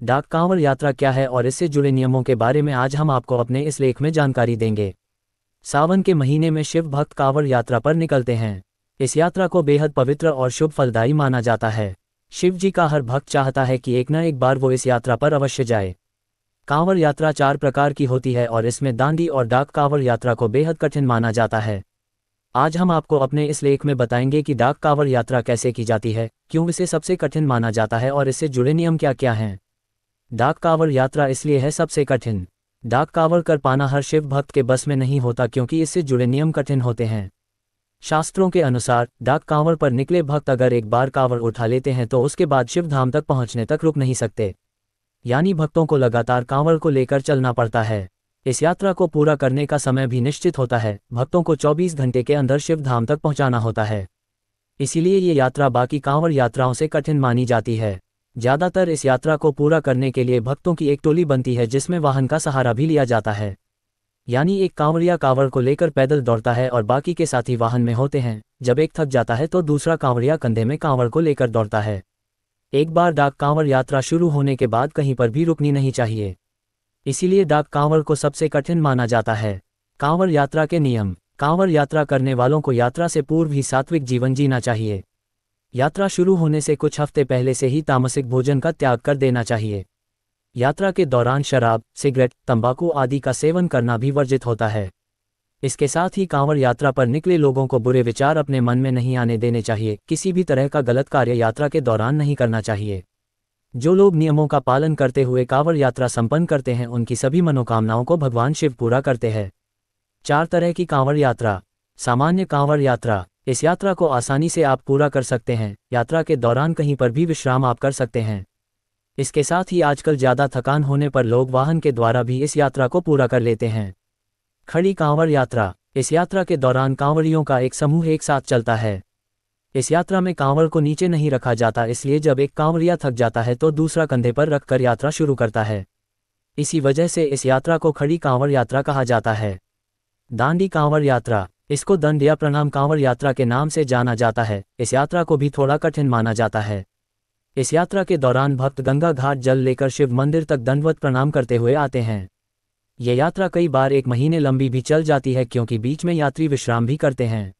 डाक कांवड़ यात्रा क्या है और इससे जुड़े नियमों के बारे में आज हम आपको अपने इस लेख में जानकारी देंगे। सावन के महीने में शिव भक्त कांवड़ यात्रा पर निकलते हैं। इस यात्रा को बेहद पवित्र और शुभ फलदायी माना जाता है। शिव जी का हर भक्त चाहता है कि एक न एक बार वो इस यात्रा पर अवश्य जाए। कांवड़ यात्रा 4 प्रकार की होती है और इसमें दांडी और डाक कांवड़ यात्रा को बेहद कठिन माना जाता है। आज हम आपको अपने इस लेख में बताएंगे कि डाक कांवड़ यात्रा कैसे की जाती है, क्यों इसे सबसे कठिन माना जाता है और इससे जुड़े नियम क्या क्या हैं। डाक कांवड़ यात्रा इसलिए है सबसे कठिन। डाक कांवड़ कर पाना हर शिव भक्त के बस में नहीं होता, क्योंकि इससे जुड़े नियम कठिन होते हैं। शास्त्रों के अनुसार डाक कांवड़ पर निकले भक्त अगर एक बार कांवड़ उठा लेते हैं तो उसके बाद शिव धाम तक पहुंचने तक रुक नहीं सकते, यानी भक्तों को लगातार कांवड़ को लेकर चलना पड़ता है। इस यात्रा को पूरा करने का समय भी निश्चित होता है। भक्तों को 24 घंटे के अंदर शिव धाम तक पहुंचाना होता है। इसीलिए ये यात्रा बाकी कांवड़ यात्राओं से कठिन मानी जाती है। ज़्यादातर इस यात्रा को पूरा करने के लिए भक्तों की एक टोली बनती है, जिसमें वाहन का सहारा भी लिया जाता है, यानी एक कांवड़िया कांवड़ को लेकर पैदल दौड़ता है और बाकी के साथी वाहन में होते हैं। जब एक थक जाता है तो दूसरा कांवड़िया कंधे में कांवड़ को लेकर दौड़ता है। एक बार डाक कांवड़ यात्रा शुरू होने के बाद कहीं पर भी रुकनी नहीं चाहिए, इसीलिए डाक कांवड़ को सबसे कठिन माना जाता है। कांवड़ यात्रा के नियम। कांवड़ यात्रा करने वालों को यात्रा से पूर्व ही सात्विक जीवन जीना चाहिए। यात्रा शुरू होने से कुछ हफ्ते पहले से ही तामसिक भोजन का त्याग कर देना चाहिए। यात्रा के दौरान शराब, सिगरेट, तंबाकू आदि का सेवन करना भी वर्जित होता है। इसके साथ ही कांवड़ यात्रा पर निकले लोगों को बुरे विचार अपने मन में नहीं आने देने चाहिए। किसी भी तरह का गलत कार्य यात्रा के दौरान नहीं करना चाहिए। जो लोग नियमों का पालन करते हुए कांवड़ यात्रा संपन्न करते हैं, उनकी सभी मनोकामनाओं को भगवान शिव पूरा करते हैं। 4 तरह की कांवड़ यात्रा। सामान्य कांवड़ यात्रा। इस यात्रा को आसानी से आप पूरा कर सकते हैं। यात्रा के दौरान कहीं पर भी विश्राम आप कर सकते हैं। इसके साथ ही आजकल ज़्यादा थकान होने पर लोग वाहन के द्वारा भी इस यात्रा को पूरा कर लेते हैं। खड़ी कांवड़ यात्रा। इस यात्रा के दौरान कांवड़ियों का एक समूह एक साथ चलता है। इस यात्रा में कांवड़ को नीचे नहीं रखा जाता, इसलिए जब एक कांवड़िया थक जाता है तो दूसरा कंधे पर रखकर यात्रा शुरू करता है। इसी वजह से इस यात्रा को खड़ी कांवड़ यात्रा कहा जाता है। दांडी कांवड़ यात्रा। इसको दंड या प्रणाम कांवड़ यात्रा के नाम से जाना जाता है। इस यात्रा को भी थोड़ा कठिन माना जाता है। इस यात्रा के दौरान भक्त गंगा घाट जल लेकर शिव मंदिर तक दंडवत प्रणाम करते हुए आते हैं। ये यात्रा कई बार 1 महीने लंबी भी चल जाती है, क्योंकि बीच में यात्री विश्राम भी करते हैं।